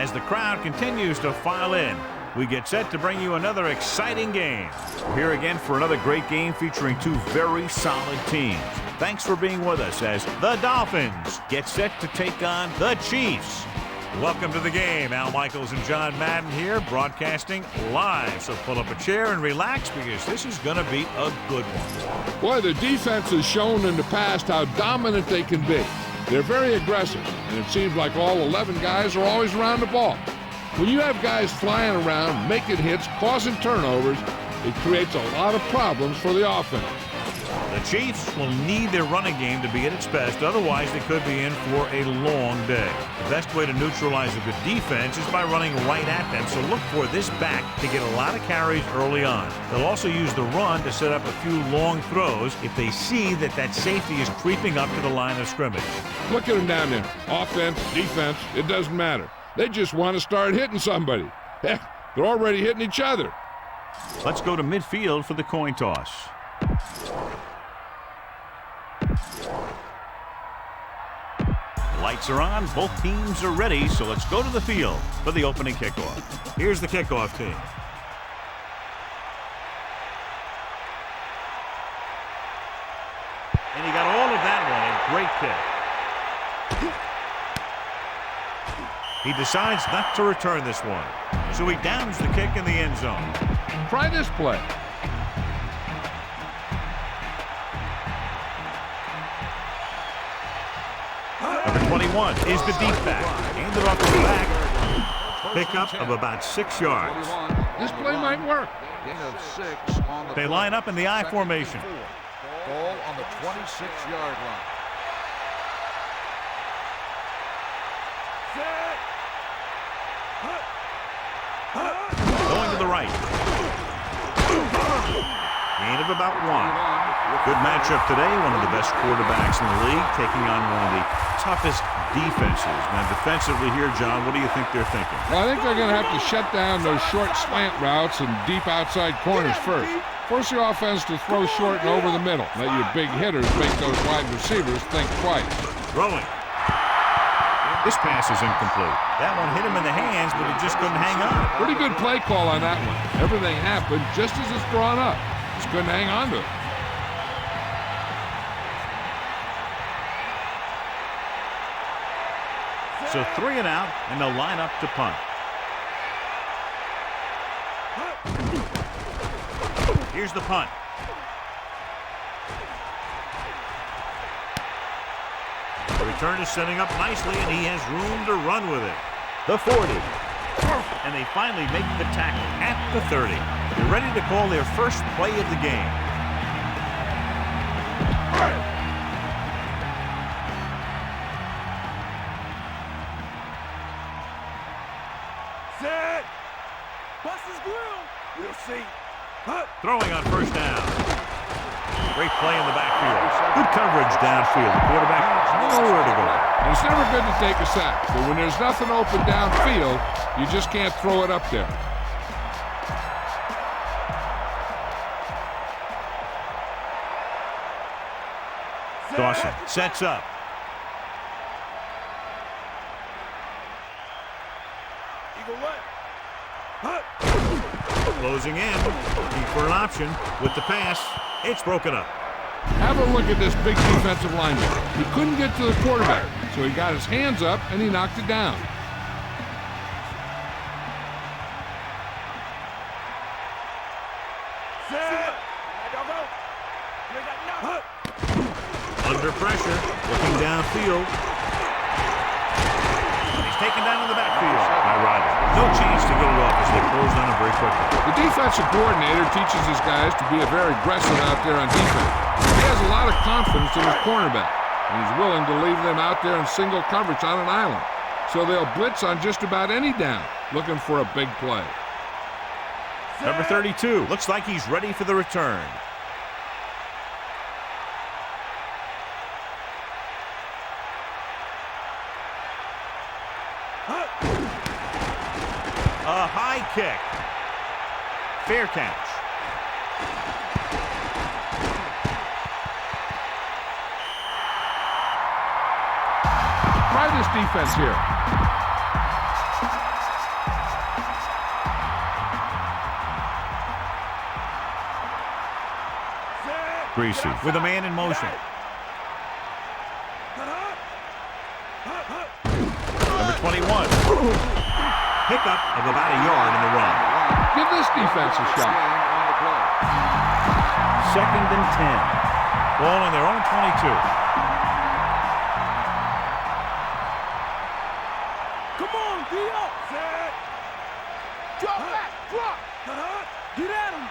As the crowd continues to file in, we get set to bring you another exciting game. We're here again for another great game featuring two very solid teams. Thanks for being with us as the Dolphins get set to take on the Chiefs. Welcome to the game. Al Michaels and John Madden here, broadcasting live. So pull up a chair and relax because this is going to be a good one. Boy, the defense has shown in the past how dominant they can be. They're very aggressive, and it seems like all 11 guys are always around the ball. When you have guys flying around, making hits, causing turnovers, it creates a lot of problems for the offense. The Chiefs will need their running game to be at its best, otherwise they could be in for a long day. The best way to neutralize a good defense is by running right at them, so look for this back to get a lot of carries early on. They'll also use the run to set up a few long throws if they see that that safety is creeping up to the line of scrimmage. Look at them down there. Offense, defense, it doesn't matter. They just want to start hitting somebody. Heck, they're already hitting each other. Let's go to midfield for the coin toss. Lights are on, both teams are ready, so let's go to the field for the opening kickoff. Here's the kickoff team. And he got all of that one, a great kick. He decides not to return this one, so he downs the kick in the end zone. Try this play. Number 21 is the deep back. Handed off to the back. Pickup of about 6 yards. This play might work. They line up in the I formation. Ball on the 26-yard line. Going to the right. Gain of about 1. Good matchup today. One of the best quarterbacks in the league taking on one of the toughest defenses. Now defensively here, John, what do you think they're thinking? Well, I think they're going to have to shut down those short slant routes and deep outside corners first. Force the offense to throw short and over the middle. Let your big hitters make those wide receivers think twice. Throwing. This pass is incomplete. That one hit him in the hands, but he just couldn't hang on. Pretty good play call on that one. Everything happened just as it's drawn up. Just couldn't hang on to it. So 3 and out, and they'll line up to punt. Here's the punt. The return is setting up nicely, and he has room to run with it. The 40. And they finally make the tackle at the 30. They're ready to call their first play of the game. Set. Bust his grill. We'll see. Throwing on first down. Great play in the backfield. Good coverage downfield. The quarterback has nowhere to go. And it's never good to take a sack, but when there's nothing open downfield, you just can't throw it up there. Dawson sets up. Eagle left. Closing in. Looking for an option with the pass. It's broken up. Have a look at this big defensive lineman. He couldn't get to the quarterback, so he got his hands up and he knocked it down. Under pressure, looking downfield. He's taken down in the backfield by Rodgers. No chance to get it off as they closed on him very quickly. The defensive coordinator teaches his guys to be very aggressive out there on defense. He has a lot of confidence in his cornerback, and he's willing to leave them out there in single coverage on an island. So they'll blitz on just about any down, looking for a big play. Number 32 looks like he's ready for the return. A high kick. Fair catch. Try this defense here. Greasy with a man in motion. Number 21. Pickup of about a yard in the run. Give this defense a shot. 2nd and 10. Ball on their own 22. Come on, D up. Set. Drop back. Drop. Get at him.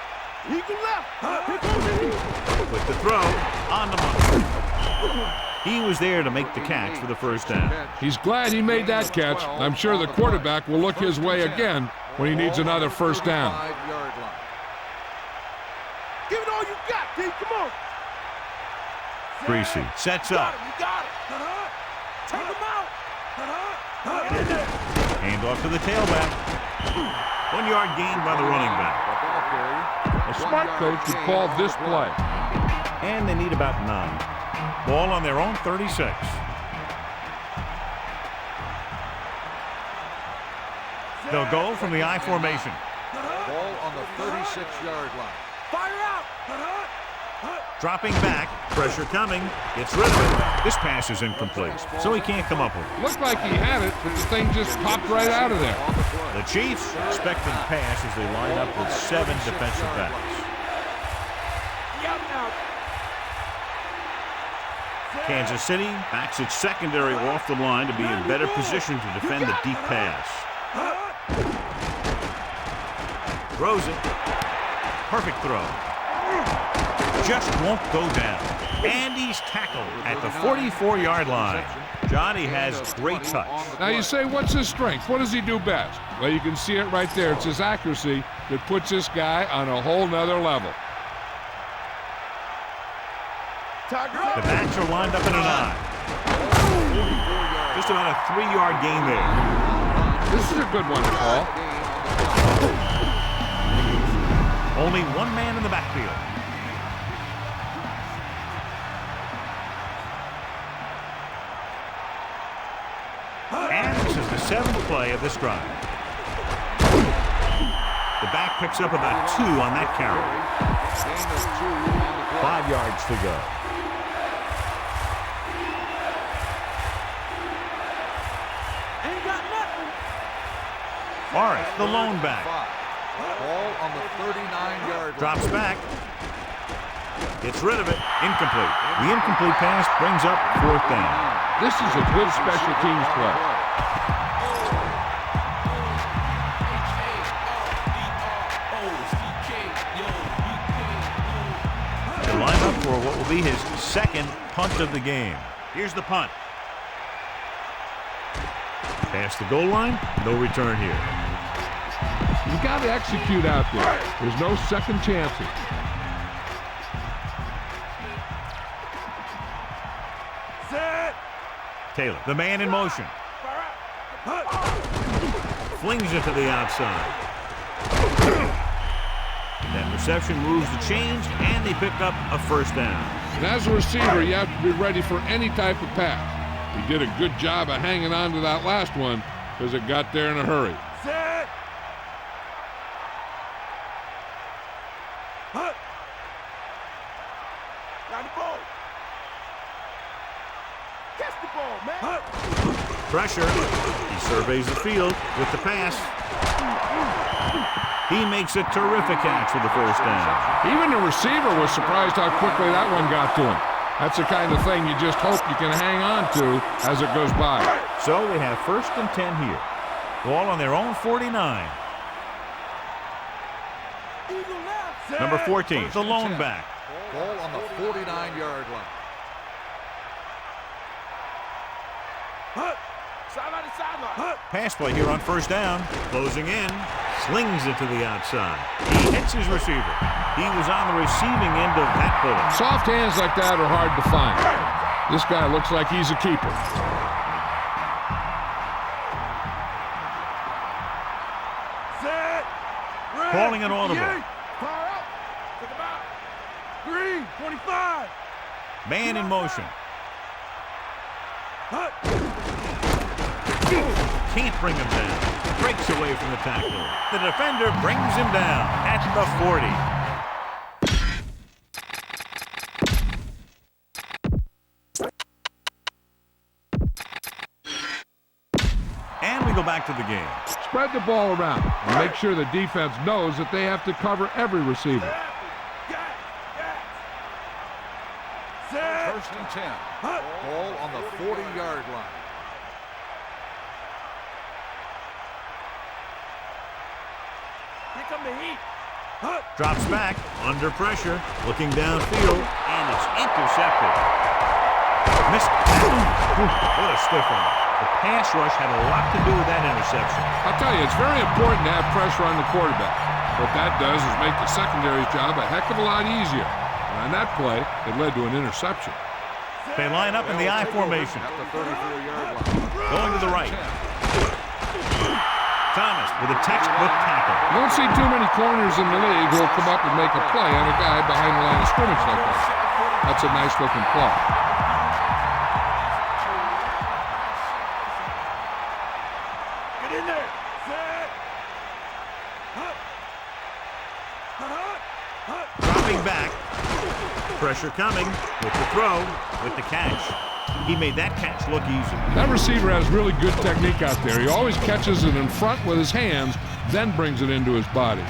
Eagle left. Here goes the heat. With the throw on the money. He was there to make the catch for the first down. He's glad he made that catch. I'm sure the quarterback will look his way again when he needs another first down. Give it all you got, D. Come on. Greasy sets up. You got it. Take him out. Hand off to the tailback. 1 yard gain by the running back. A smart coach would call this play. And they need about 9. Ball on their own 36. They'll go from the I formation. Ball on the 36-yard line. Fire out. Dropping back. Pressure coming. Gets rid of it. This pass is incomplete, so he can't come up with it. Looked like he had it, but the thing just popped right out of there. The Chiefs expecting the pass as they line up with 7 defensive backs. Kansas City backs its secondary off the line to be in better position to defend the deep pass. Throws it. Perfect throw. Just won't go down. And he's tackled at the 44-yard line. Johnny has great touch. Now you say, what's his strength? What does he do best? Well, you can see it right there. It's his accuracy that puts this guy on a whole nother level. The backs are lined up in an I. Just about a 3-yard gain there. This is a good one to call. Only one man in the backfield. And this is the 7th play of this drive. The back picks up about 2 on that carry. 5 yards to go. Morris, the lone back. Ball on the 39-yard line. Drops back. Gets rid of it. Incomplete. The incomplete pass brings up 4th down. This is a good special teams play. To line up for what will be his 2nd punt of the game. Here's the punt. Past the goal line, no return here. You got to execute out there. There's no second chances. Set. Taylor, the man in motion. Flings it to the outside. That reception moves the chains, and they pick up a first down. And as a receiver, you have to be ready for any type of pass. He did a good job of hanging on to that last one because it got there in a hurry. Set. Got the ball. Catch the ball, man. Pressure. He surveys the field with the pass. He makes a terrific catch for the first down. Even the receiver was surprised how quickly that one got to him. That's the kind of thing you just hope you can hang on to as it goes by. So they have 1st and 10 here. Ball on their own 49. Number 14, the lone back. Ball on the 49-yard line. Sideline to sideline. Pass play here on 1st down. Closing in. Slings it to the outside. He hits his receiver. He was on the receiving end of that bullet. Soft hands like that are hard to find. This guy looks like he's a keeper. Set. Red. Calling an audible. Fire out. Take him out. Green, 25. Man in motion. Can't bring him down. Breaks away from the tackler. The defender brings him down at the 40. And we go back to the game. Spread the ball around and make sure the defense knows that they have to cover every receiver. First and 10. Ball on the 40-yard line. Here come the heat. Drops back, under pressure, looking downfield, and it's intercepted. Missed. What a stiff one. The pass rush had a lot to do with that interception. I'll tell you, it's very important to have pressure on the quarterback. What that does is make the secondary's job a heck of a lot easier. And on that play, it led to an interception. They line up in the I formation. At the 34-yard line. Going to the right. Thomas with a textbook tackle. You don't see too many corners in the league who will come up and make a play on a guy behind the line of scrimmage like that. That's a nice-looking play. Get in there. Set. Dropping back. Pressure coming with the throw, with the catch. He made that catch look easy. That receiver has really good technique out there. He always catches it in front with his hands, then brings it into his body.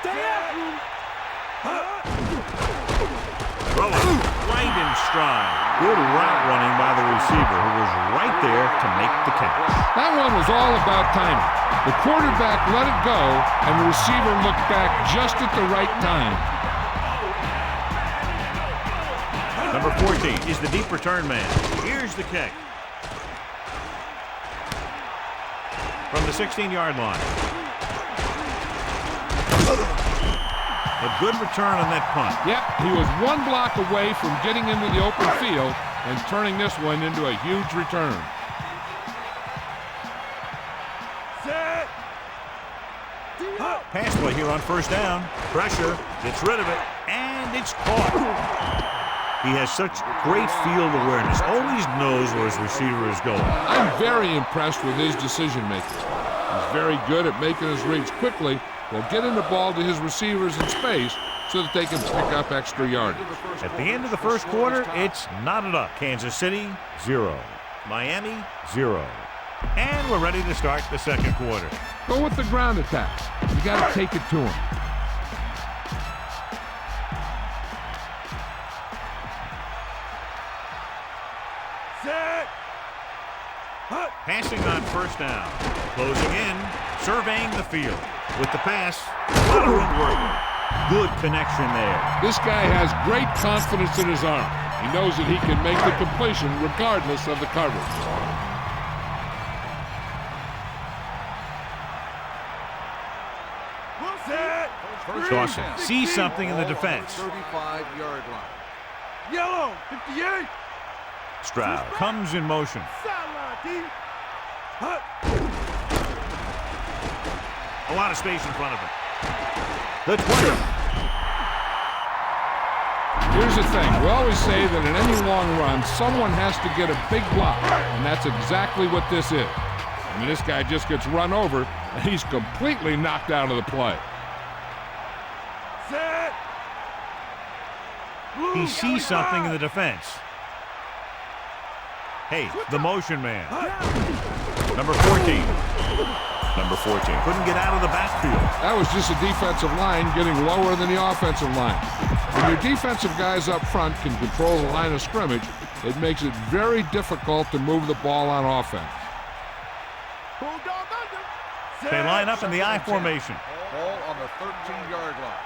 Stay after him. Throwing right in stride. Good route running by the receiver, who was right there to make the catch. That one was all about timing. The quarterback let it go, and the receiver looked back just at the right time. Number 14 is the deep return man. Here's the kick. From the 16-yard line. A good return on that punt. Yep, he was one block away from getting into the open field and turning this one into a huge return. Set. Pass play here on first down. Pressure, gets rid of it, and it's caught. He has such great field awareness. Always knows where his receiver is going. I'm very impressed with his decision making. He's very good at making his reads quickly. He'll get in the ball to his receivers in space so that they can pick up extra yardage. At the end of the first quarter, it's knotted up. Kansas City, 0. Miami, 0. And we're ready to start the second quarter. Go with the ground attack. You got to take it to him. Set. Passing on first down. Closing in, surveying the field. With the pass, a lot of room work. Good connection there. This guy has great confidence in his arm. He knows that he can make the completion regardless of the coverage. Dawson sees something in the defense. 35-yard line. Yellow. 58. Stroud comes in motion. Sideline, D. A lot of space in front of him. The 20. Here's the thing. We always say that in any long run, someone has to get a big block, and that's exactly what this is. I mean, this guy just gets run over, and he's completely knocked out of the play. Set. He sees something in the defense. Hey, the motion man. Number 14. Number 14 couldn't get out of the backfield. That was just a defensive line getting lower than the offensive line. When your defensive guys up front can control the line of scrimmage, it makes it very difficult to move the ball on offense. Bulldog under. They line up in the I formation. Ball on the 13-yard line.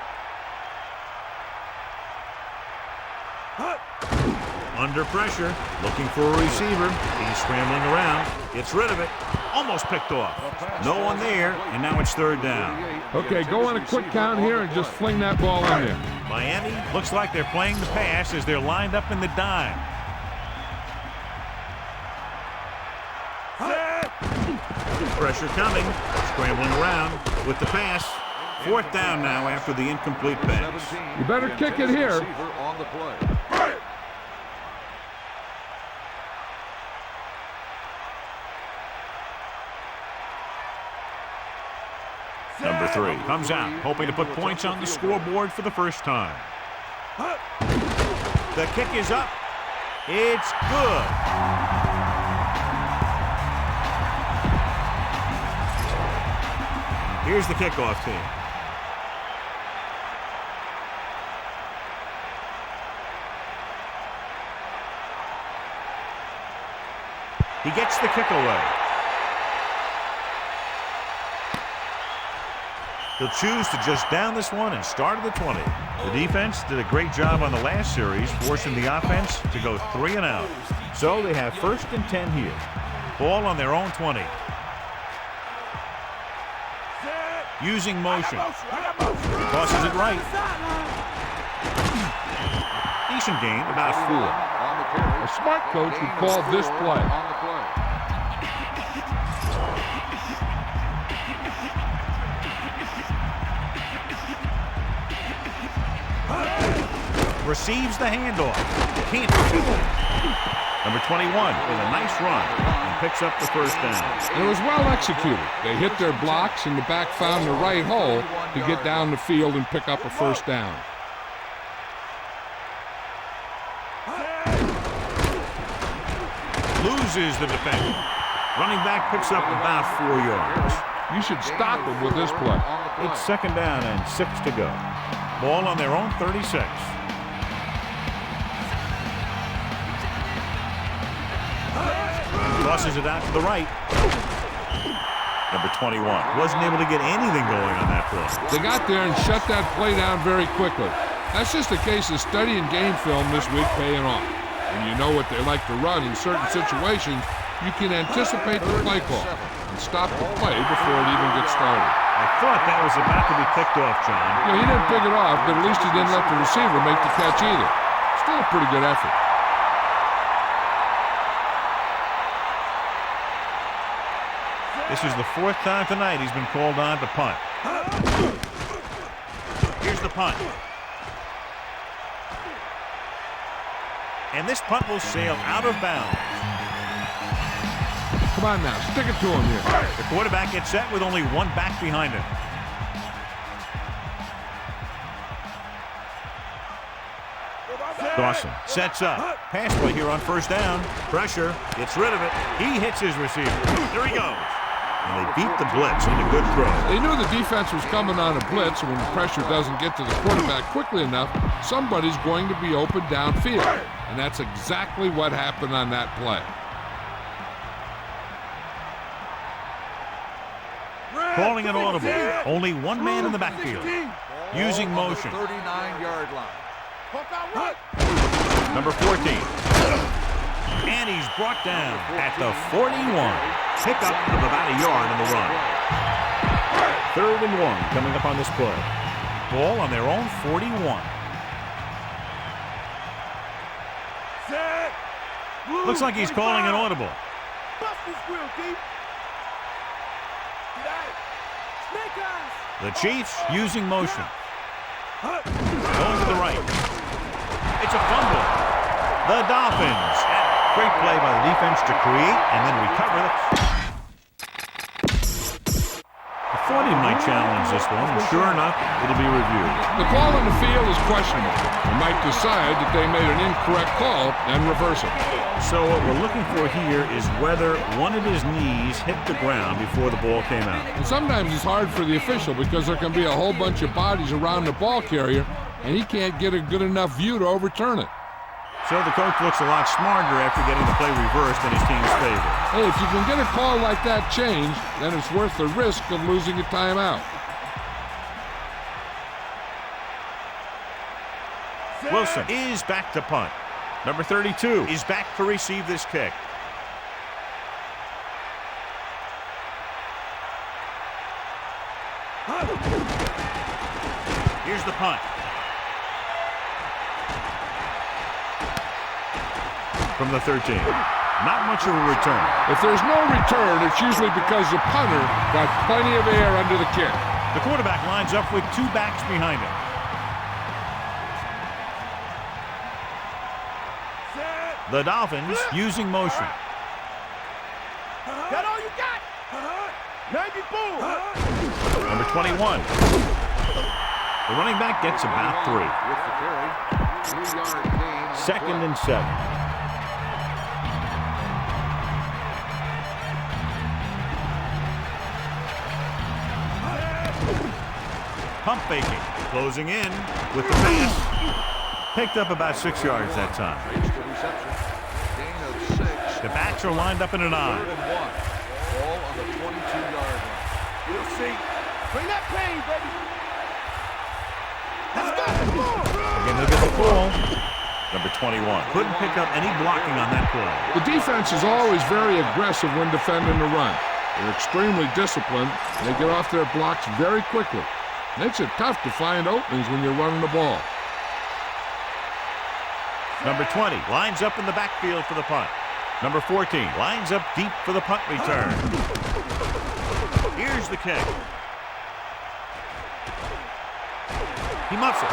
Under pressure, looking for a receiver. He's scrambling around, gets rid of it, almost picked off. No one there, and now it's third down. Okay, go on a quick count here and just fling that ball in there. Miami looks like they're playing the pass as they're lined up in the dime. Pressure coming, scrambling around with the pass. Fourth down now after the incomplete pass. You better kick it here. On the play. Number 3 comes out, hoping to put points on the scoreboard for the first time. The kick is up, It's good. Here's the kickoff team. He gets the kick away. He'll choose to just down this one and start at the 20. The defense did a great job on the last series, forcing the offense to go 3 and out. So they have 1st and 10 here. Ball on their own 20. Using motion. Tosses it right. Decent gain, about 4. A smart coach would call this play. Receives the handoff. Can't do it. Number 21 with a nice run and picks up the 1st down. It was well executed. They hit their blocks and the back found the right hole to get down the field and pick up a 1st down. Loses the defender. Running back picks up about 4 yards. You should stop him with this play. It's 2nd down and 6 to go. Ball on their own 36. Tosses it out to the right. Number 21 wasn't able to get anything going on that play. They got there and shut that play down very quickly. That's just a case of studying game film this week paying off. When you know what they like to run in certain situations, you can anticipate the play call and stop the play before it even gets started. I thought that was about to be picked off, John. Yeah, he didn't pick it off, but at least he didn't let the receiver make the catch either. Still a pretty good effort. This is the 4th time tonight he's been called on to punt. Here's the punt. And this punt will sail out of bounds. Come on now, stick it to him here. The quarterback gets set with only 1 back behind him. Dawson sets up. Pass play here on 1st down. Pressure. Gets rid of it. He hits his receiver. There he goes. And they beat the blitz on a good throw. They knew the defense was coming on a blitz, and when the pressure doesn't get to the quarterback quickly enough, somebody's going to be open downfield. And that's exactly what happened on that play. Calling an audible. Only 1 man in the backfield. Using motion. 39-yard line. Number 14. And he's brought down at the 41. Pickup of about a yard on the run. 3rd and 1 coming up on this play. Ball on their own 41. Looks like he's calling an audible. The Chiefs using motion. Going to the right. It's a fumble. The Dolphins. Great play by the defense to create and then recover it. I thought he might challenge this one, and sure enough, it'll be reviewed. The call on the field is questionable. They might decide that they made an incorrect call and reverse it. So what we're looking for here is whether one of his knees hit the ground before the ball came out. And sometimes it's hard for the official because there can be a whole bunch of bodies around the ball carrier, and he can't get a good enough view to overturn it. So the coach looks a lot smarter after getting the play reversed in his team's favor. Hey, if you can get a call like that changed, then it's worth the risk of losing a timeout. Wilson is back to punt. Number 32 is back to receive this kick. Here's the punt. From the 13. Not much of a return. If there's no return, it's usually because the punter got plenty of air under the kick. The quarterback lines up with 2 backs behind him. The Dolphins using motion. Got all you got. Navy boom. Number 21. The running back gets about 3. 2nd and 7. Pump faking. Closing in with the pass. Picked up about 6 yards that time. Makes the reception. Gain of 6. The backs are lined up in an eye. 3rd and 1. Ball on the 22-yard line. We'll see. Bring that pain, baby. Let's go. Come on. Again, he'll get the ball. Number 21. Couldn't pick up any blocking on that play. The defense is always very aggressive when defending the run. They're extremely disciplined, and they get off their blocks very quickly. Makes it tough to find openings when you're running the ball. Number 20 lines up in the backfield for the punt. Number 14 lines up deep for the punt return. Here's the kick. He muffs it.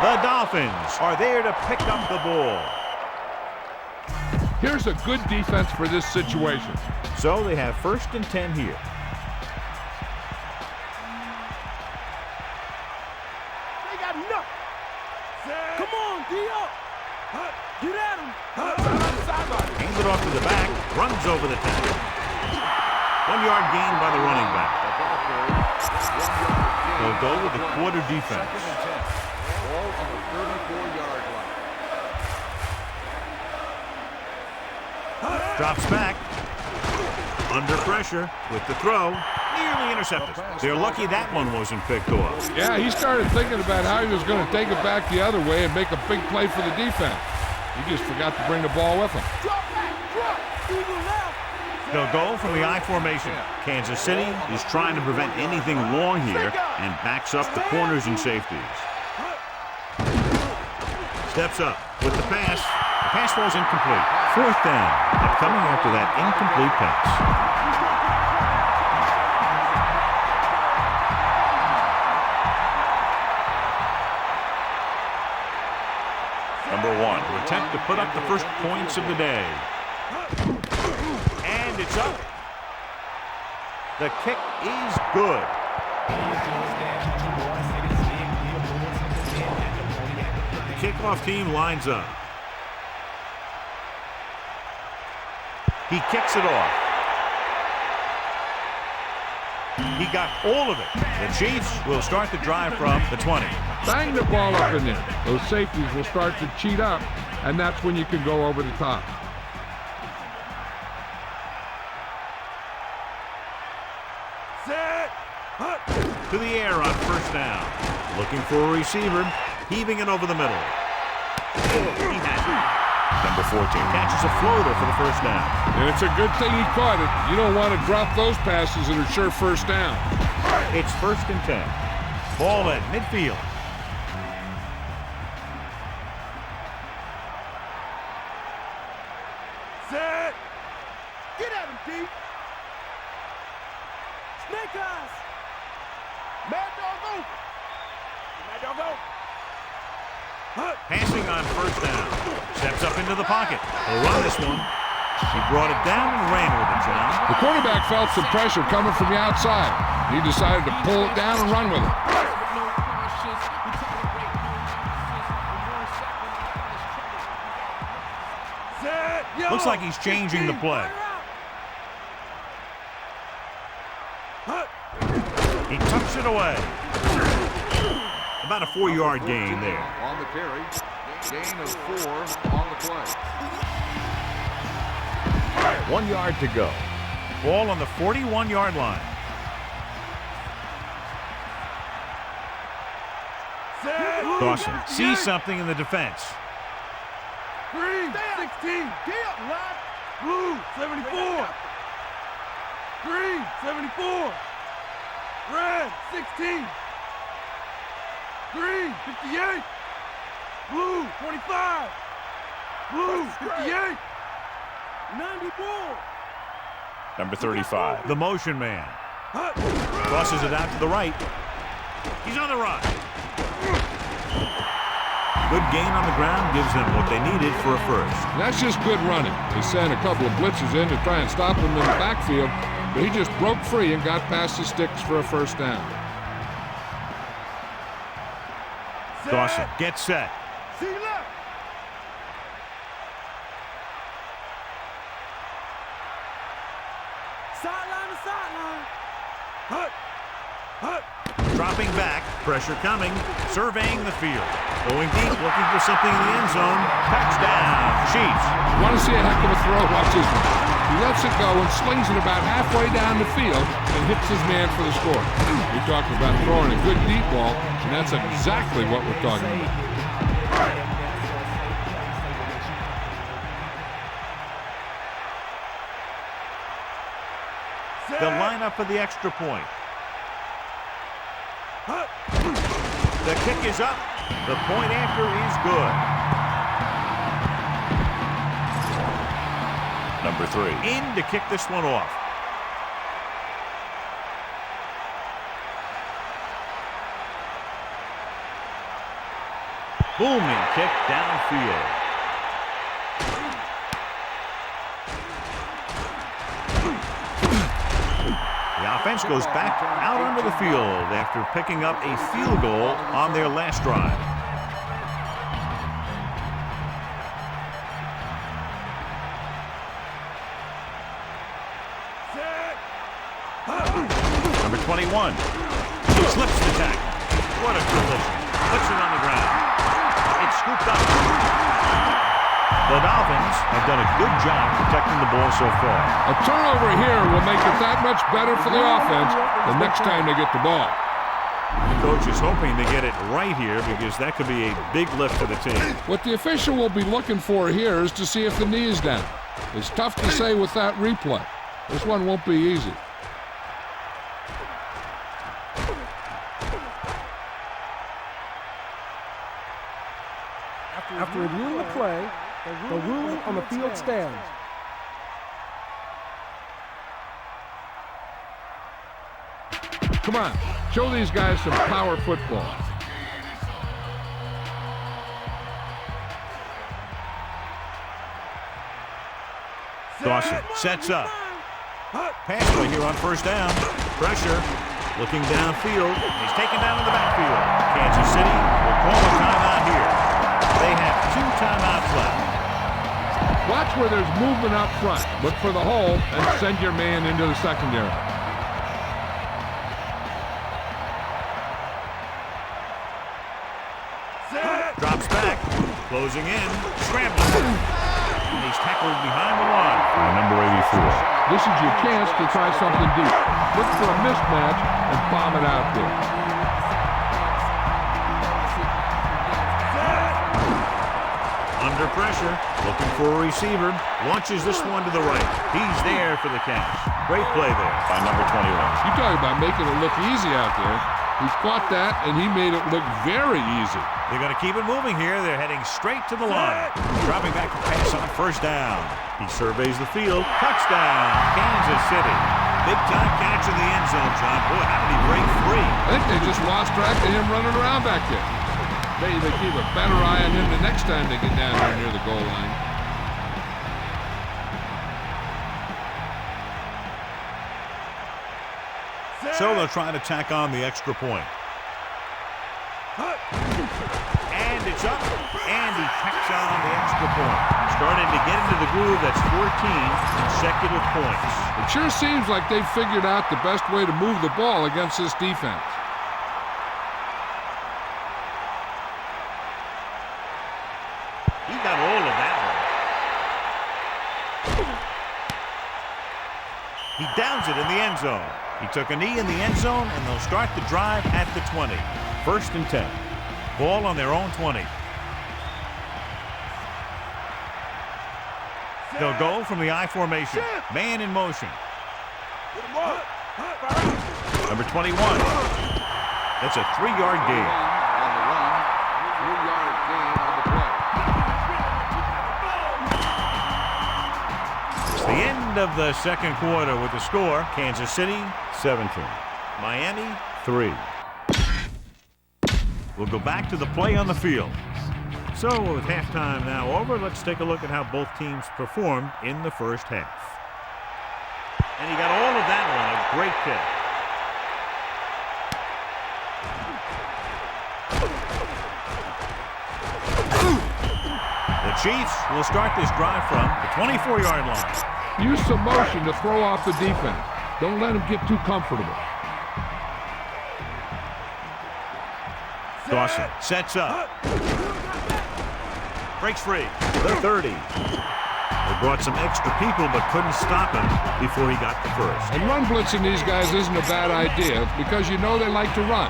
The Dolphins are there to pick up the ball. Here's a good defense for this situation. So they have 1st and 10 here. They got enough. Come on, D.O. Get at him. Hands it off to the back. Runs over the tackle. 1 yard gain by the running back. They'll go with the quarter defense. Ball on the 34-yard line. Drops back. Under pressure with the throw. Nearly intercepted. They're lucky that one wasn't picked off. Yeah, he started thinking about how he was going to take it back the other way and make a big play for the defense. He just forgot to bring the ball with him. Drop back. Drop. Eagle left. They'll go from the I formation. Kansas City is trying to prevent anything long here and backs up the corners and safeties. Steps up with the pass. The pass falls incomplete. 4th down. And coming after that incomplete pass. Number 1 will attempt to put up the first points of the day. And it's up. The kick is good. The kickoff team lines up. He kicks it off. He got all of it. The Chiefs will start the drive from the 20. Bang the ball up in there. Those safeties will start to cheat up, and that's when you can go over the top. Set. To the air on 1st down. Looking for a receiver. Heaving it over the middle. He has it. Number 14 catches a floater for the 1st down. And it's a good thing he caught it. You don't want to drop those passes that are sure 1st down. It's 1st and 10. Ball at midfield. Set. Get at him, Pete. Snake eyes. Mad dog open. Mad dog open. Passing on 1st down. Steps up into the pocket. He'll run this one. He brought it down and ran with it, John. The quarterback felt some pressure coming from the outside. He decided to pull it down and run with it. Looks like he's changing the play. He tucks it away. About a 4-yard gain there. On the carry. Gain of 4 on the play. 1 yard to go. Ball on the 41-yard line. Dawson sees something in the defense. Green, 16. Get up, line. Blue, 74. Green, 74. Red, 16. Green, 58. Blue, 25. Blue, 58. 94. Number 35, the motion man. Crosses it out to the right. He's on the run. Good gain on the ground gives them what they needed for a first. That's just good running. They sent a couple of blitzes in to try and stop him in the backfield, but he just broke free and got past the sticks for a 1st down. Dawson gets set. See left. Sideline to sideline. Pressure coming, surveying the field. Going deep, looking for something in the end zone. Touchdown, Chiefs. Want to see a heck of a throw? Watch this one. He lets it go and slings it about halfway down the field and hits his man for the score. We talked about throwing a good deep ball, and that's exactly what we're talking about. The lineup for the extra point. The kick is up. The point after is good. Number 3 in to kick this one off. Booming kick downfield. The offense goes back out onto the field after picking up a field goal on their last drive. Number 21. He slips the tackle. What a collision. Puts it on the ground. It's scooped up. The Dolphins have done a good job protecting the ball so far. A turnover here will make it that much better for the offense the next time they get the ball. The coach is hoping to get it right here because that could be a big lift for the team. What the official will be looking for here is to see if the knee is down. It's tough to say with that replay. This one won't be easy. After reviewing the play, the ruling on the field stands. Come on, show these guys some power football. Dawson sets up. Pass play here on first down. Pressure. Looking downfield. He's taken down in the backfield. Kansas City will call a timeout here. They have 2 timeouts left. Watch where there's movement up front. Look for the hole and send your man into the secondary. Drops back. Closing in. Scrambling. And he's tackled behind the line for number 84. This is your chance to try something deep. Look for a mismatch and bomb it out there. Under pressure, looking for a receiver, launches this one to the right. He's there for the catch. Great play there by number 21. You talk about making it look easy out there. He caught that, and he made it look very easy. They're going to keep it moving here. They're heading straight to the line. Dropping back to pass on first down. He surveys the field. Touchdown, Kansas City. Big-time catch in the end zone, John. Boy, how did he break free? I think they just lost track of him running around back there. Maybe they keep a better eye on him the next time they get down there near the goal line. So they'll try to tack on the extra point. And it's up, and he tacks on the extra point. Starting to get into the groove. That's 14 consecutive points. It sure seems like they've figured out the best way to move the ball against this defense. He got all of that one. He downs it in the end zone. He took a knee in the end zone, and they'll start the drive at the 20. 1st and 10. Ball on their own 20. They'll go from the I formation. Man in motion. Number 21. That's a 3-yard gain. On the run, 3-yard gain on the play. It's the end of the second quarter with the score. Kansas City, 17. Miami, 3. We'll go back to the play on the field. So with halftime now over, let's take a look at how both teams performed in the first half. And he got all of that one, a great kick. The Chiefs will start this drive from the 24-yard line. Use some motion to throw off the defense. Don't let them get too comfortable. Dawson sets up. Breaks free. The 30. They brought some extra people but couldn't stop him before he got the first. And run blitzing these guys isn't a bad idea because you know they like to run.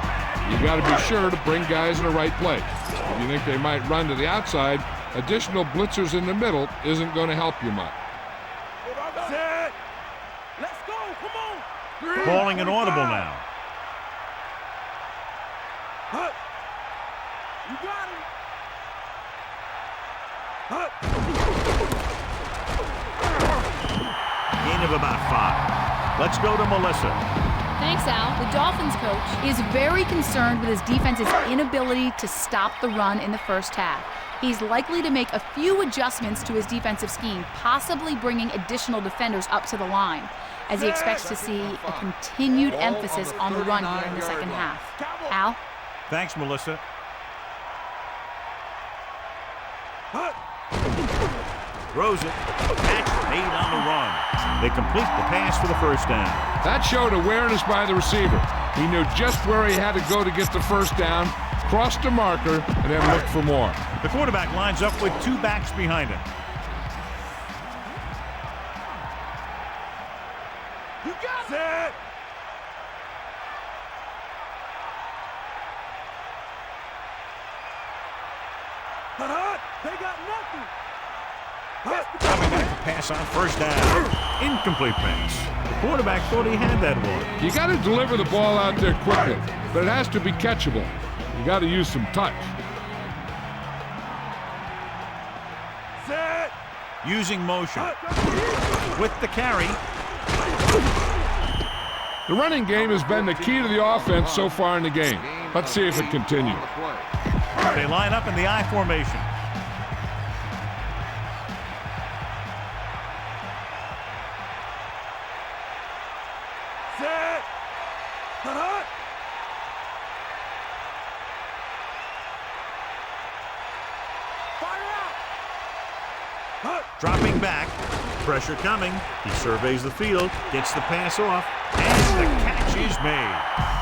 You got to be sure to bring guys in the right place. If you think they might run to the outside, additional blitzers in the middle isn't going to help you much. Set. Let's go. Come on. Calling an audible now. You got him. Gain of about 5. Let's go to Melissa. Thanks, Al. The Dolphins coach is very concerned with his defense's inability to stop the run in the first half. He's likely to make a few adjustments to his defensive scheme, possibly bringing additional defenders up to the line, as he expects to see a continued emphasis on the run here in the second half. Al? Thanks, Melissa. Throws it. Catch made on the run. They complete the pass for the first down. That showed awareness by the receiver. He knew just where he had to go to get the first down, crossed the marker, and then looked for more. The quarterback lines up with 2 backs behind him. You got it. They got nothing. Coming back to pass on first down. Incomplete pass. The quarterback thought he had that one. You got to deliver the ball out there quickly, but it has to be catchable. You got to use some touch. Set. Using motion. With the carry. The running game has been the key to the offense so far in the game. Let's see if it continues. They line up in the I formation. Set. Fire out. Dropping back. Pressure coming. He surveys the field. Gets the pass off. And the catch is made.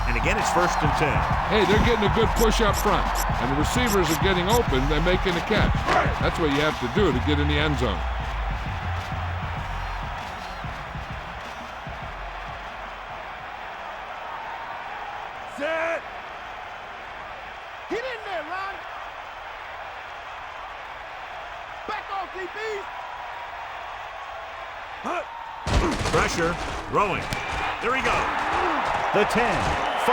And again, it's 1st and 10. Hey, they're getting a good push up front, and the receivers are getting open. They're making a catch. That's what you have to do to get in the end zone. Set. Get in there, Ron. Back off, DB. Pressure. Throwing. There he goes. The 10. 5.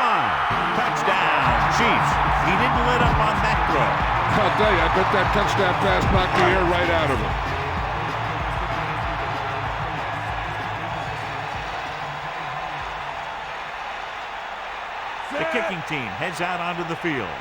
Touchdown. Chiefs. He didn't let up on that throw. I'll tell you, I bet that touchdown pass knocked the air right out of him. The kicking team heads out onto the field.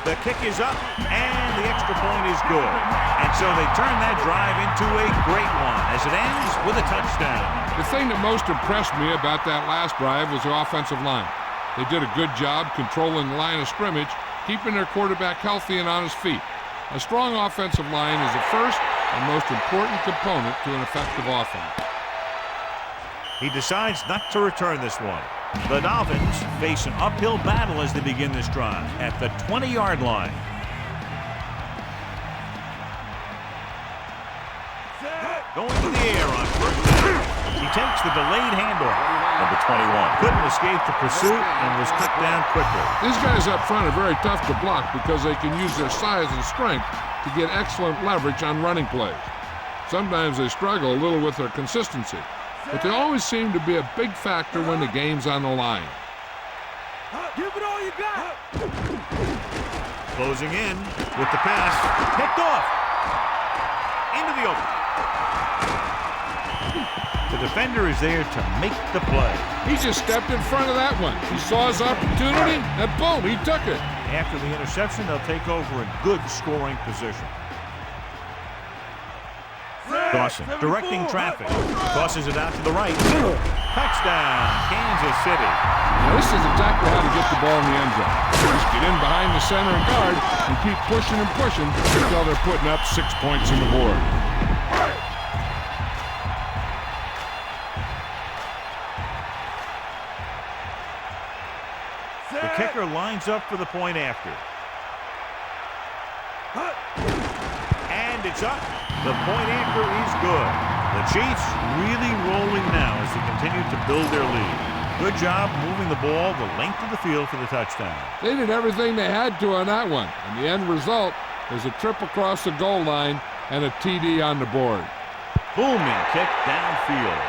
The kick is up, and the extra point is good. And so they turn that drive into a great one as it ends with a touchdown. The thing that most impressed me about that last drive was the offensive line. They did a good job controlling the line of scrimmage, keeping their quarterback healthy and on his feet. A strong offensive line is the first and most important component to an effective offense. He decides not to return this one. The Dolphins face an uphill battle as they begin this drive at the 20-yard line. Going to the air on first down. He takes the delayed handoff. Number 21 couldn't escape the pursuit and was cut down quickly. These guys up front are very tough to block because they can use their size and strength to get excellent leverage on running plays. Sometimes they struggle a little with their consistency, but they always seem to be a big factor when the game's on the line. Give it all you got. Closing in with the pass. Picked off. Into the open. The defender is there to make the play. He just stepped in front of that one. He saw his opportunity, and boom, he took it. After the interception, they'll take over in good scoring position. Dawson directing traffic. Tosses it out to the right. Touchdown, Kansas City. Now, this is exactly how to get the ball in the end zone. Just get in behind the center and guard and keep pushing and pushing until they're putting up 6 points on the board. The kicker lines up for the point after. And it's up. The point after is good. The Chiefs really rolling now as they continue to build their lead. Good job moving the ball the length of the field for the touchdown. They did everything they had to on that one. And the end result is a trip across the goal line and a TD on the board. Booming kick downfield.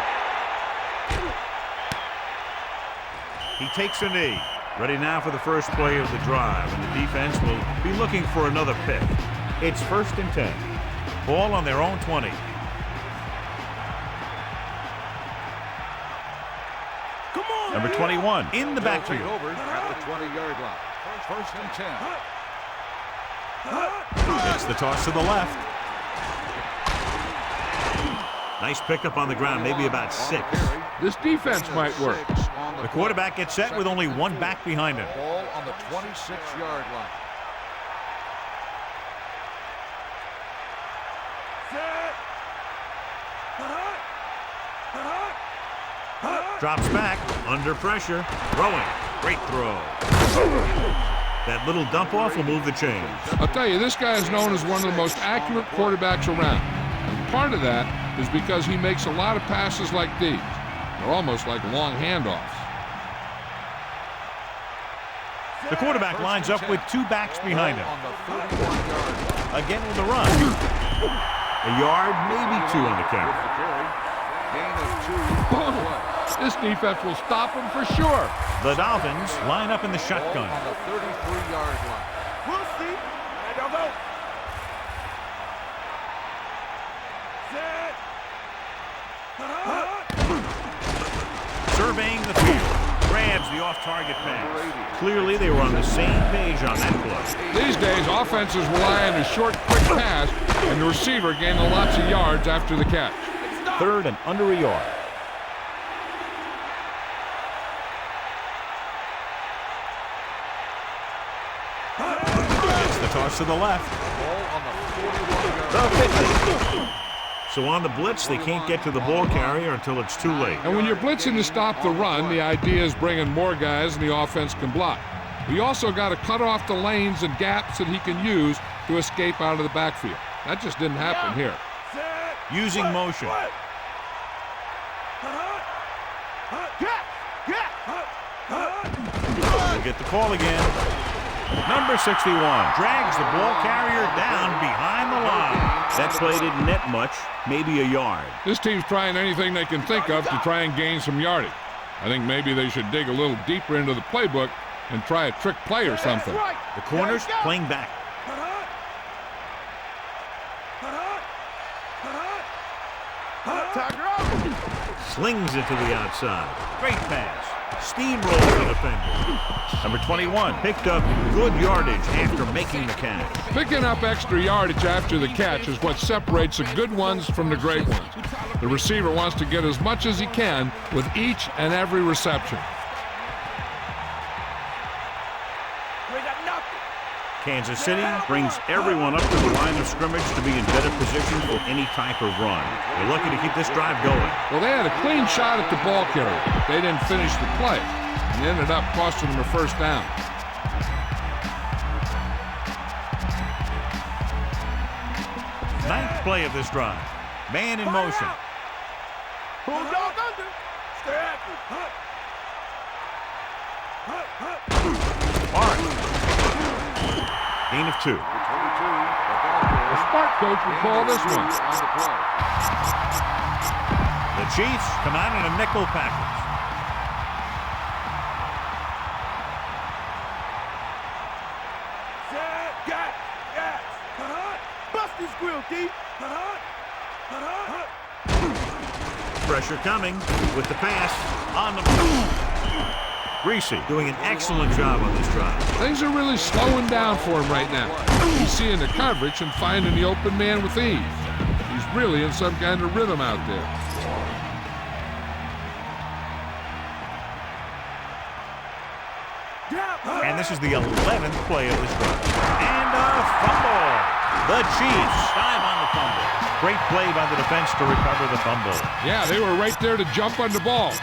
He takes a knee. Ready now for the first play of the drive, and the defense will be looking for another pick. It's 1st and 10. Ball on their own 20. Come on. Number 21 in the backfield. Over at the 20-yard line. 1st and 10. Gets the toss to the left. Nice pickup on the ground, maybe about 6. This defense might work. The quarterback gets set with only one back behind him. Ball on the 26-yard line. Drops back, under pressure, throwing. Great throw. That little dump off will move the chains. I'll tell you, this guy is known as one of the most accurate quarterbacks around. And part of that is because he makes a lot of passes like these. They're almost like long handoffs. The quarterback lines up with 2 backs behind him. Again with the run. A yard, maybe 2 on the carry. This defense will stop him for sure. The Dolphins line up in the shotgun. On the 33-yard line. We'll see. And they'll go. Set. Surveying the field. Grabs the off-target pass. Clearly, they were on the same page on that play. These days, offenses rely on a short, quick pass, and the receiver gaining lots of yards after the catch. 3rd and under a yard. Gets the toss to the left. Ball on the 41-yard line. So on the blitz, they can't get to the ball carrier until it's too late. And when you're blitzing to stop the run, the idea is bringing more guys than the offense can block. We also got to cut off the lanes and gaps that he can use to escape out of the backfield. That just didn't happen here. Using motion. We'll get the call again. Number 61 drags the ball carrier down behind the line. That play didn't net much, maybe a yard. This team's trying anything they can think of to try and gain some yardage. I think maybe they should dig a little deeper into the playbook and try a trick play or something. The corners playing back. Slings it to the outside. Great pass. Steamrolls the defender. Number 21 picked up good yardage after making the catch. Picking up extra yardage after the catch is what separates the good ones from the great ones. The receiver wants to get as much as he can with each and every reception. Kansas City brings everyone up to the line of scrimmage to be in better position for any type of run. They're lucky to keep this drive going. Well, they had a clean shot at the ball carrier. They didn't finish the play and ended up costing them a first down. Ninth play of this drive. Man in motion. Bulldog under. Stay active. Gain of 2. The smart coach would call this one. The Chiefs come out in a nickel package. Set. Gas. Bust his grill, D. Pressure coming with the pass on the Greasy doing an excellent job on this drive. Things are really slowing down for him right now. He's seeing the coverage and finding the open man with ease. He's really in some kind of rhythm out there. And this is the 11th play of this drive. And a fumble. The Chiefs dive on the fumble. Great play by the defense to recover the fumble. Yeah, they were right there to jump on the ball.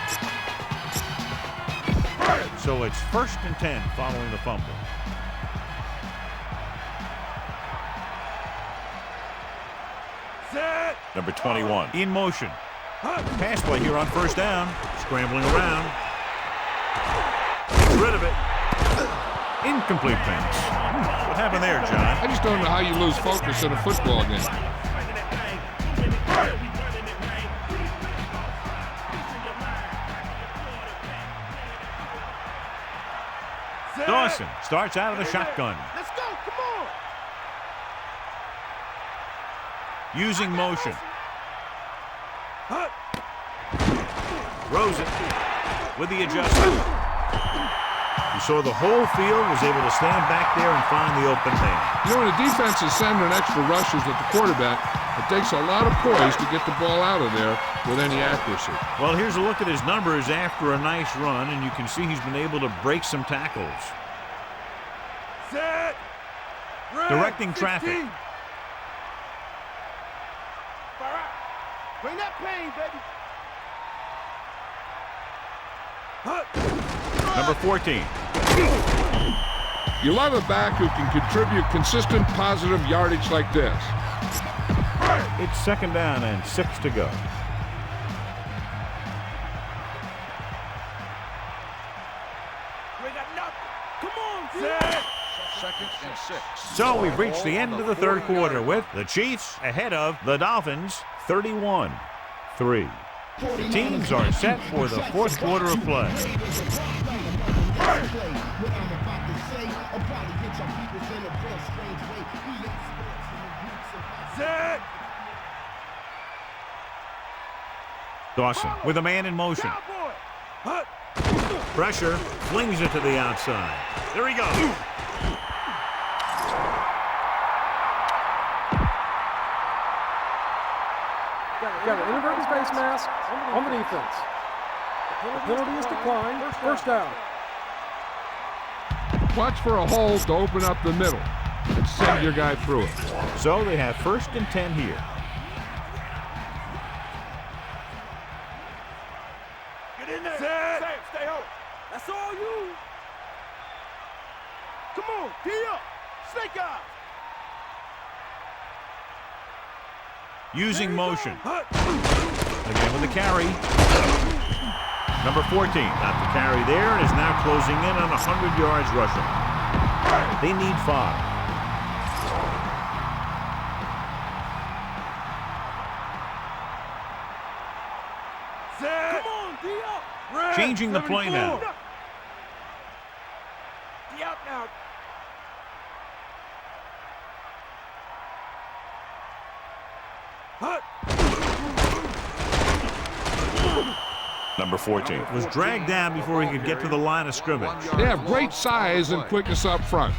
So So it's 1st and 10 following the fumble. Set. Number 21 in motion. Pass play here on 1st down. Scrambling around. Gets rid of it. Incomplete pass. What happened there, John? I just don't know how you lose focus in a football game. Dawson starts out of the shotgun. Let's go. Come on. Using motion. Throws it with the adjustment. You saw the whole field was able to stand back there and find the open man. You know, when the defense is sending extra rushes at the quarterback, it takes a lot of poise to get the ball out of there with any accuracy. Well, here's a look at his numbers after a nice run, and you can see he's been able to break some tackles. Set. Directing traffic. Bring that pain, baby. Number 14. You love a back who can contribute consistent positive yardage like this. It's 2nd down and 6 to go. We got nothing. Come on, set. 2nd and 6. So we've reached the end of the 3rd quarter with the Chiefs ahead of the Dolphins 31-3. The teams are set for the 4th quarter of play. Set. Dawson with a man in motion. Cowboy. Pressure, flings it to the outside. There he goes. Got an inadvertent face mask on the defense. The penalty is declined. 1st down. Watch for a hole to open up the middle and send your guy through it. So they have 1st and 10 here. Get in there. Set. Stay home. That's all you. Come on. Tee up. Snake eyes. Using motion. Again with the carry. Number 14 got the carry there and is now closing in on 100 yards rushing. They need 5. Set. Come on, D up. Changing the play now. D up now. Number 14 was dragged down before he could get to the line of scrimmage. They have great size and quickness up front.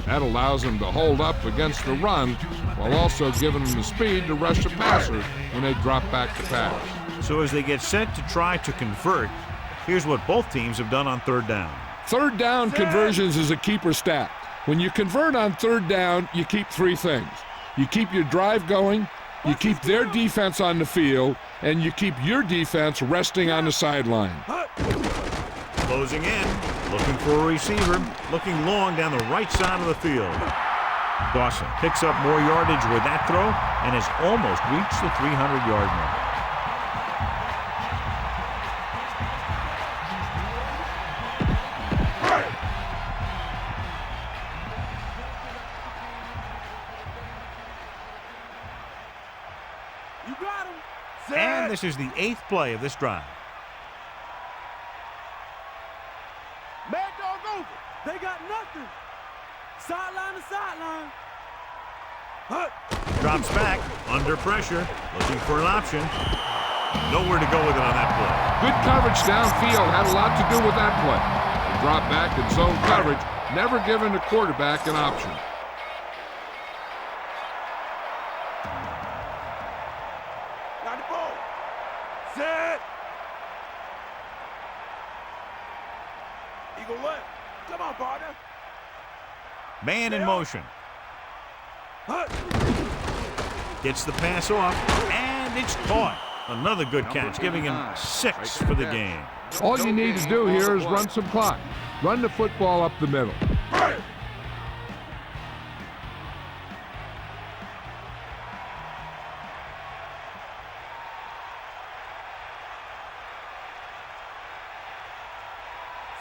That allows them to hold up against the run while also giving them the speed to rush the passer when they drop back to pass. So as they get set to try to convert, here's what both teams have done on 3rd down. 3rd down conversions is a keeper stat. When you convert on 3rd down, you keep 3 things. You keep your drive going, you keep their defense on the field, and you keep your defense resting on the sideline. Closing in, looking for a receiver, looking long down the right side of the field. Dawson picks up more yardage with that throw and has almost reached the 300-yard mark. You got him. And this is the 8th play of this drive. Mad dog over. They got nothing. Sideline to sideline. Drops back, under pressure, looking for an option. Nowhere to go with it on that play. Good coverage downfield had a lot to do with that play. The drop back and zone coverage, never giving the quarterback an option. Got the ball. Set. Eagle left. Come on, partner. Man in motion. Gets the pass off, and it's caught. Another good catch, giving him 6 for the game. All you need to do here is run some clock. Run the football up the middle.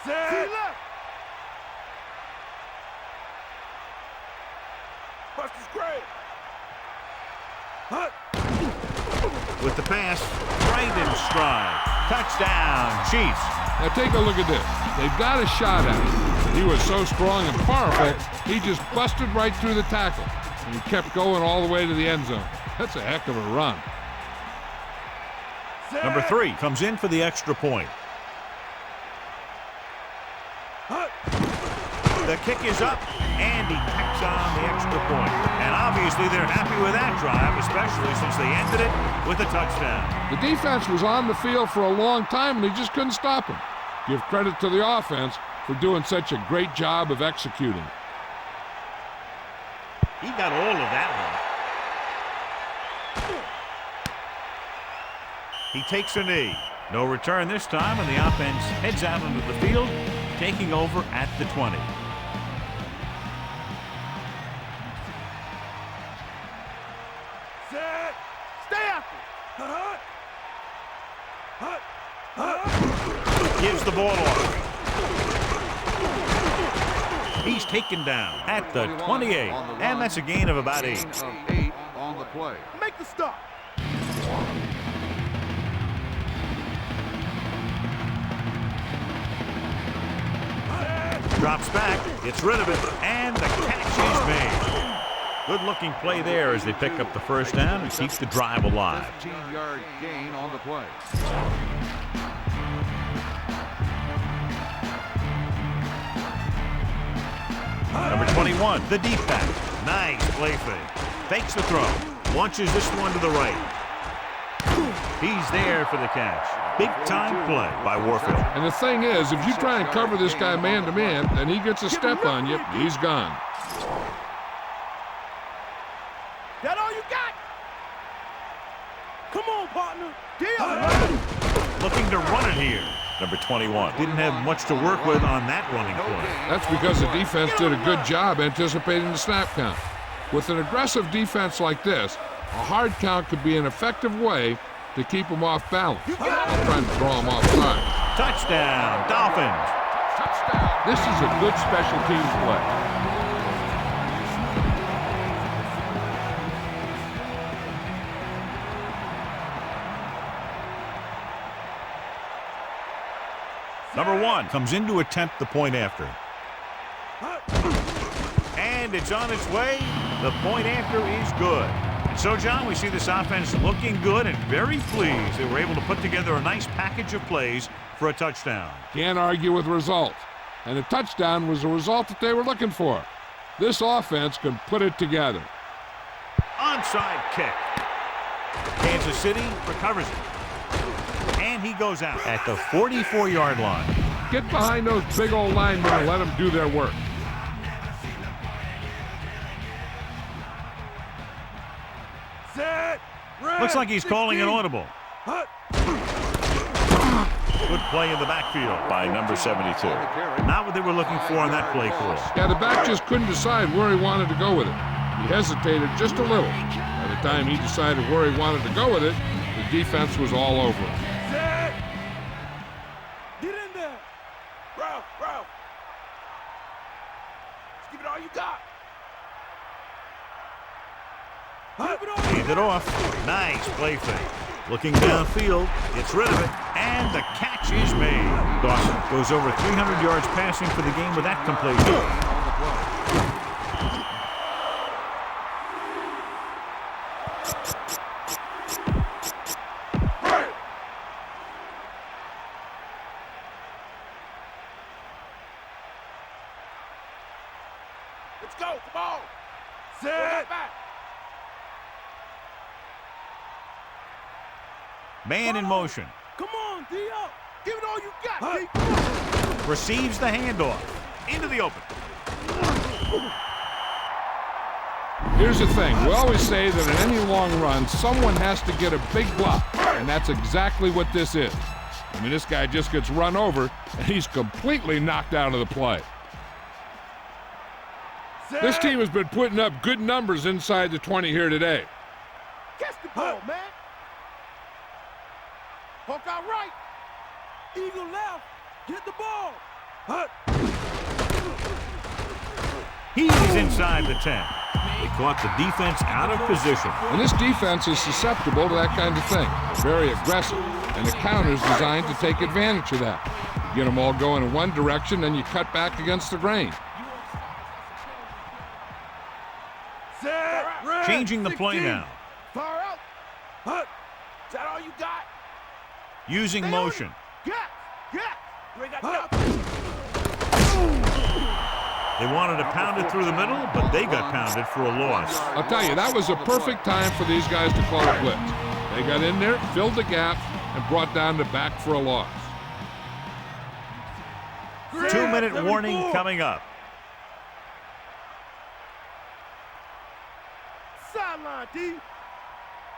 Set. Bust is great. With the pass, right in stride. Touchdown, Chiefs. Now take a look at this. They've got a shot at him. He was so strong and powerful, he just busted right through the tackle. And he kept going all the way to the end zone. That's a heck of a run. Number 3 comes in for the extra point. The kick is up, and he tacks on the extra point. And obviously they're happy with that drive, especially since they ended it with a touchdown. The defense was on the field for a long time, and they just couldn't stop him. Give credit to the offense for doing such a great job of executing. He got all of that one. He takes a knee. No return this time, and the offense heads out into the field, taking over at the 20. Set. Stay after. Gives the ball off. He's taken down at the 28, and that's a gain of about 8. On the play. Make the stop. Drops back, gets rid of it, and the catch is made. Good-looking play there as they pick up the first down and keep the drive alive. 15-yard gain on the play. Number 21, the deep back. Nice play fake. Fakes the throw. Launches this one to the right. He's there for the catch. Big-time play by Warfield. And the thing is, if you try and cover this guy man-to-man, and he gets a step on you, he's gone. That all you got? Come on, partner. Looking to run it here. Number 21 didn't have much to work with on that running play. That's because the defense did a good job anticipating the snap count. With an aggressive defense like this, a hard count could be an effective way to keep them off balance. I'm trying to throw them off side. Touchdown, Dolphins. This is a good special teams play. Number 1 comes in to attempt the point after. And it's on its way. The point after is good. And so, John, we see this offense looking good and very pleased. They were able to put together a nice package of plays for a touchdown. Can't argue with results. And the touchdown was the result that they were looking for. This offense can put it together. Onside kick. Kansas City recovers it. And he goes out at the 44-yard line. Get behind those big old linemen and let them do their work. Set. Looks like he's calling an audible. Good play in the backfield by number 72. Not what they were looking for on that play call. Yeah, the back just couldn't decide where he wanted to go with it. He hesitated just a little. By the time he decided where he wanted to go with it, the defense was all over him. Set. Get in there. Ralph. Let's give it all you got. Hand it off. Nice play fake. Looking downfield, gets rid of it, and the catch is made. Dawson goes over 300 yards passing for the game with that completion. Let's go. Come on. Set. Man in motion. Come on, D.O. Give it all you got, D. Receives the handoff. Into the open. Here's the thing. We always say that in any long run, someone has to get a big block. And that's exactly what this is. I mean, this guy just gets run over, and he's completely knocked out of the play. This team has been putting up good numbers inside the 20 here today. Catch the ball, man. Hawk out right. Eagle left. Get the ball. He's inside the 10. They caught the defense out of position. And this defense is susceptible to that kind of thing. Very aggressive. And the counter's designed to take advantage of that. You get them all going in one direction, then you cut back against the grain. Changing the play now. Far out. Is that all you got? Using motion. Get. You ain't got nothing. They wanted to pound it through the middle, but they got pounded for a loss. I'll tell you, that was a perfect time for these guys to call a blitz. They got in there, filled the gap, and brought down the back for a loss. 2-minute warning coming up. Sideline, D.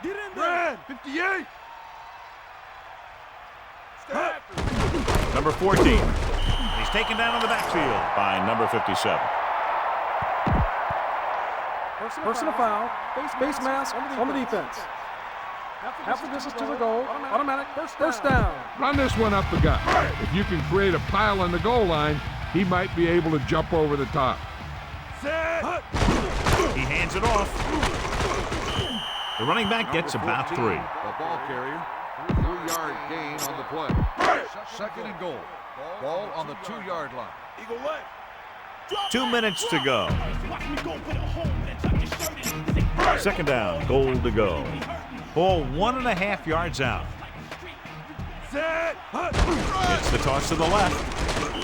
Get in there. 58. Stay after him. Number 14. He's taken down on the backfield by number 57. Personal foul. Face mask on the defense. Half the distance to the goal. Automatic first down. Run this one up the gut. If you can create a pile on the goal line, he might be able to jump over the top. He hands it off. The running back gets about 3. The ball carrier, 3-yard gain on the play. Second and goal. Ball on the 2-yard line. Eagle left. 2 minutes to go. Second down, goal to go. Ball 1.5 yards out. It's the toss to the left.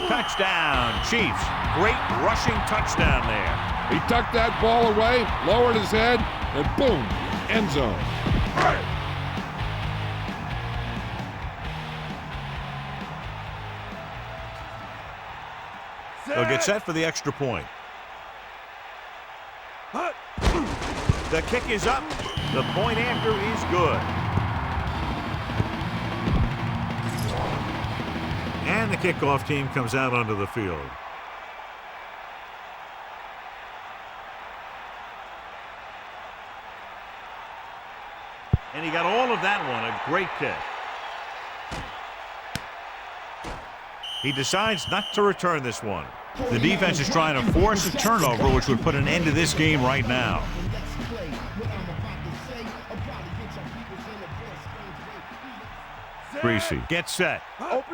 Touchdown, Chiefs. Great rushing touchdown there. He tucked that ball away, lowered his head, and boom, end zone. They'll get set for the extra point. The kick is up. The point after is good. And the kickoff team comes out onto the field. And he got all of that one, a great kick. He decides not to return this one. The defense is trying to force a turnover, which would put an end to this game right now. Greasy gets set.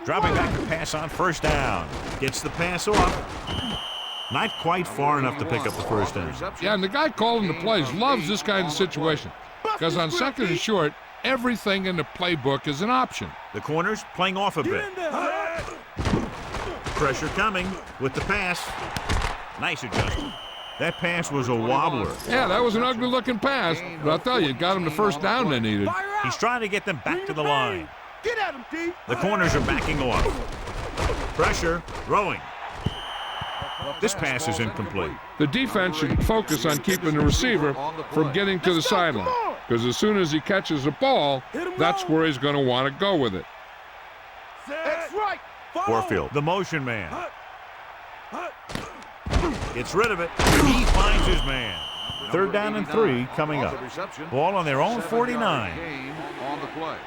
Dropping back to pass on first down. Gets the pass off. Not quite far enough to pick up the first down. Yeah, and the guy calling the plays loves this kind of situation. Because on second and short, everything in the playbook is an option. The corners playing off a bit. Pressure coming with the pass. Nice adjustment. That pass was a wobbler. Yeah, that was an ugly-looking pass. But I'll tell you, it got him the first down they needed. He's trying to get them back to the line. Get at him, D. The corners are backing off. Pressure, throwing. This pass is incomplete. The defense should focus on keeping the receiver from getting to the sideline. Because as soon as he catches the ball, that's where he's going to want to go with it. That's right. Warfield, the motion man. Gets rid of it. He finds his man. Third down and 3 coming up. Ball on their own 49. On the play.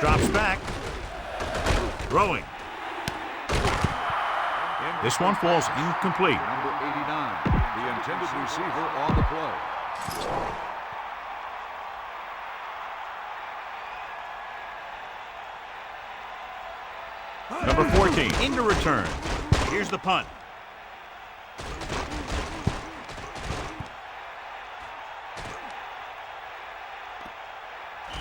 Drops back. Throwing. This one falls incomplete. Number 89, the intended receiver on the play. Number 14 into return. Here's the punt.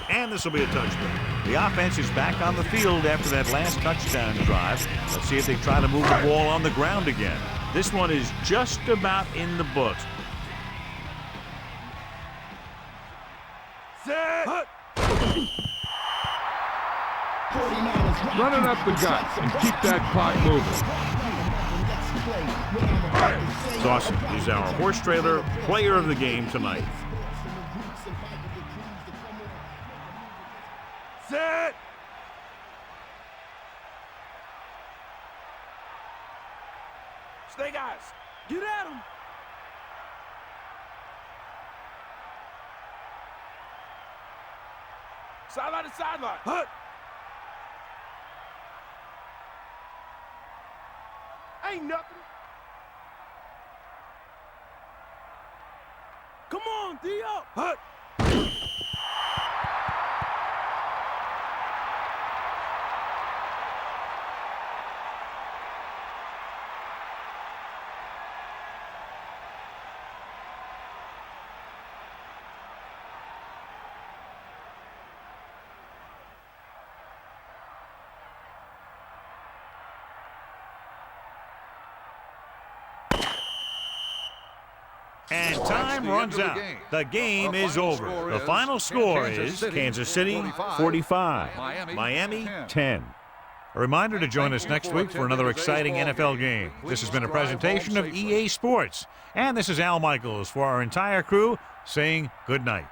And this will be a touchdown. The offense is back on the field after that last touchdown drive. Let's see if they try to move the ball on the ground again. This one is just about in the books. Run it up the gut and keep that clock moving. Dawson is our horse trailer player of the game tonight. Stay, guys. Get at him. Sideline to sideline. Hut. Ain't nothing. Come on, D-Up. Hut. And time runs out. The game is over. The final score is Kansas City 45, Miami 10. A reminder to join us next week for another exciting NFL game. This has been a presentation of EA Sports. And this is Al Michaels for our entire crew saying good night.